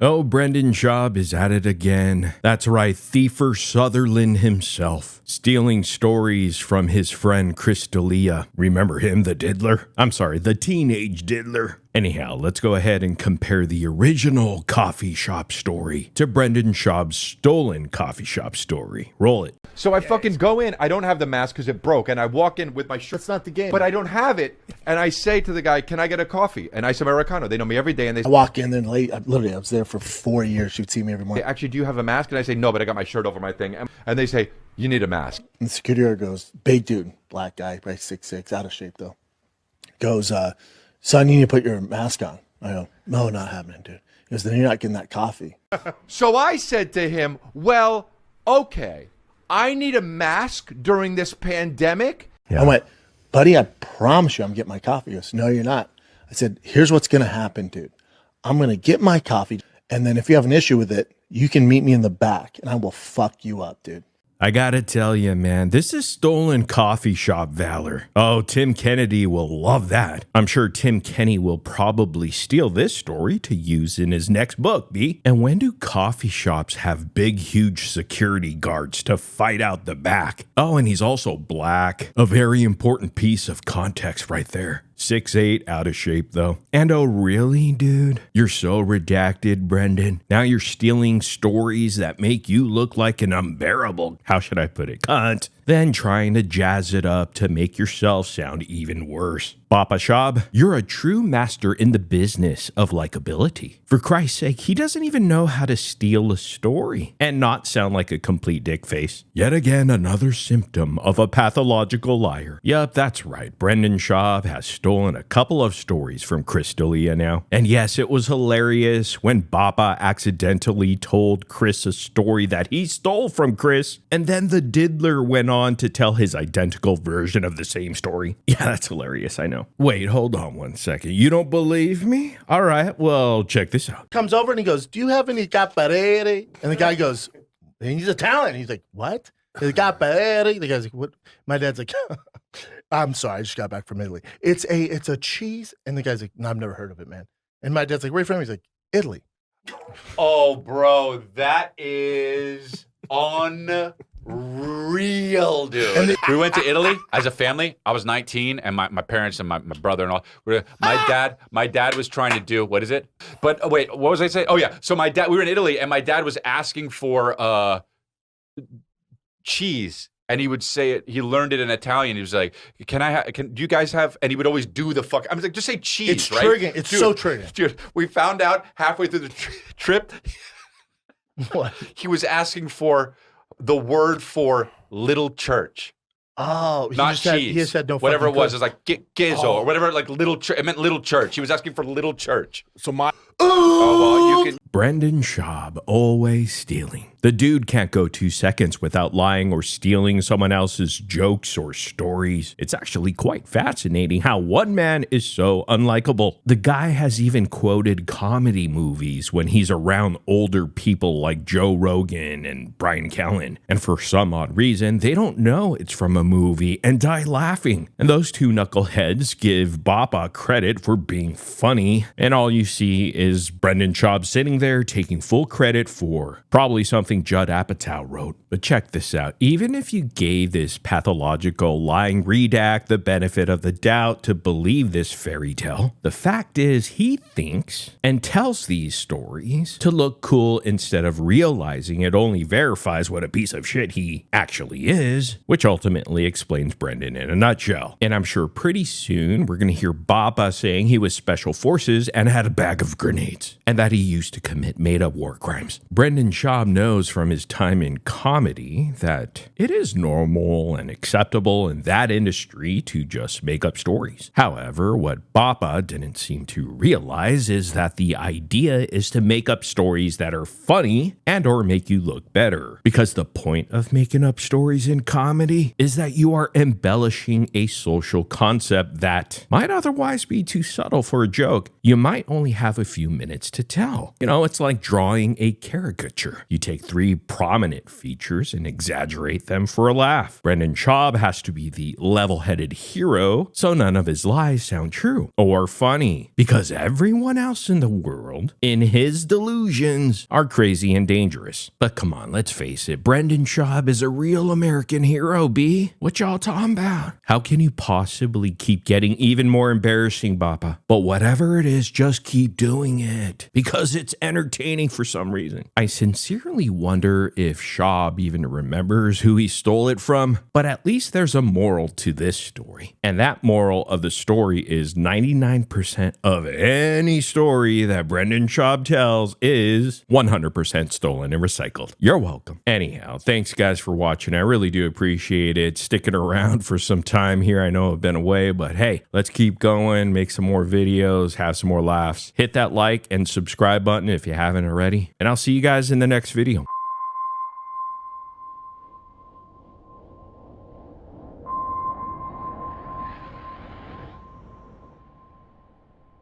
Oh, Brendan Schaub is at it again. That's right, Thiefer Sutherland himself, stealing stories from his friend Chris Delia. Remember him, the diddler? I'm sorry, the teenage diddler. Anyhow, let's go ahead and compare the original coffee shop story to Brendan Schaub's stolen coffee shop story. Roll it. So I fucking go in. I don't have the mask because it broke, and I walk in with my shirt. That's not the game. But I don't have it, and I say to the guy, "Can I get a coffee?" And I say Americano. They know me every day, and they I walk in there late. Literally, I was there for 4 years. She'd see me every morning. actually, do you have a mask? And I say, no, but I got my shirt over my thing. And they say, you need a mask. And the security guard goes, big dude, black guy, probably 6'6", out of shape though. Goes, son, you need to put your mask on. I go, no, not happening, dude. He goes, then you're not getting that coffee. So I said to him, well, okay, I need a mask during this pandemic. I went, buddy, I promise you I'm getting my coffee. He goes, no, you're not. I said, here's what's going to happen, dude. I'm going to get my coffee, and then if you have an issue with it, you can meet me in the back, and I will fuck you up, dude. I gotta tell you, man, this is stolen coffee shop valor. Oh, Tim Kennedy will love that. I'm sure Tim Kenny will probably steal this story to use in his next book, B. And when do coffee shops have big, huge security guards to fight out the back? Oh, and he's also black. A very important piece of context right there. 6'8", out of shape though. And oh really, dude? You're so redacted, Brendan. Now you're stealing stories that make you look like an unbearable, how should I put it, cunt. Then trying to jazz it up to make yourself sound even worse. Papa Schaub, you're a true master in the business of likability. For Christ's sake, he doesn't even know how to steal a story and not sound like a complete dick face. Yet again, another symptom of a pathological liar. Yup, that's right. Brendan Schaub has stolen a couple of stories from Chris Delia now. And yes, it was hilarious when Papa accidentally told Chris a story that he stole from Chris, and then the diddler went on to tell his identical version of the same story. Yeah, that's hilarious, I know. Wait, hold on one second. You don't believe me? All right, well, check this out. Comes over and he goes, do you have any caparere? And the guy goes, and he's Italian. He's like, what? The caparere? The guy's like, what? My dad's like, I'm sorry, I just got back from Italy. It's a cheese. And the guy's like, no, I've never heard of it, man. And my dad's like, where are you from? He's like, Italy. Oh, bro, that is unreal, dude. We went to Italy as a family. I was 19, and my parents and my brother and all. My dad was trying to do, what is it? But wait, what was I saying? Oh yeah, so we were in Italy, and my dad was asking for cheese. And he would say it. He learned it in Italian. He was like, do you guys have? And he would always do the fuck. I was like, just say cheese, it's right? Triggering. It's so triggering. Dude, we found out halfway through the trip. What? He was asking for the word for little church. Oh, not cheese. He just had no whatever it was. Cook. It was like gizzo or whatever, like little church. It meant little church. He was asking for little church. So my... Oh, well, you can... Brendan Schaub, always stealing. The dude can't go 2 seconds without lying or stealing someone else's jokes or stories. It's actually quite fascinating how one man is so unlikable. The guy has even quoted comedy movies when he's around older people like Joe Rogan and Brian Callen. And for some odd reason, they don't know it's from a movie and die laughing. And those two knuckleheads give Papa credit for being funny. And all you see is Brendan Schaub sitting there taking full credit for probably something Judd Apatow wrote. But check this out. Even if you gave this pathological lying redact the benefit of the doubt to believe this fairy tale, the fact is he thinks and tells these stories to look cool instead of realizing it only verifies what a piece of shit he actually is, which ultimately explains Brendan in a nutshell. And I'm sure pretty soon we're going to hear Papa saying he was special forces and had a bag of grenades, and that he used to commit made-up war crimes. Brendan Schaub knows from his time in comedy that it is normal and acceptable in that industry to just make up stories. However, what Papa didn't seem to realize is that the idea is to make up stories that are funny and or make you look better. Because the point of making up stories in comedy is that you are embellishing a social concept that might otherwise be too subtle for a joke. You might only have a few minutes to tell. You know, it's like drawing a caricature. You take 3 prominent features and exaggerate them for a laugh. Brendan Schaub has to be the level-headed hero, so none of his lies sound true or funny, because everyone else in the world, in his delusions, are crazy and dangerous. But come on, let's face it, Brendan Schaub is a real American hero, B. What y'all talking about? How can you possibly keep getting even more embarrassing, Bappa? But whatever it is, just keep doing it, because it's entertaining for some reason. I sincerely wonder if Schaub even remembers who he stole it from, but at least there's a moral to this story. And that moral of the story is 99% of any story that Brendan Schaub tells is 100% stolen and recycled. You're welcome. Anyhow, thanks guys for watching. I really do appreciate it. Sticking around for some time here. I know I've been away, but hey, let's keep going, make some more videos, have some more laughs. Hit that like and subscribe button if you haven't already. And I'll see you guys in the next video.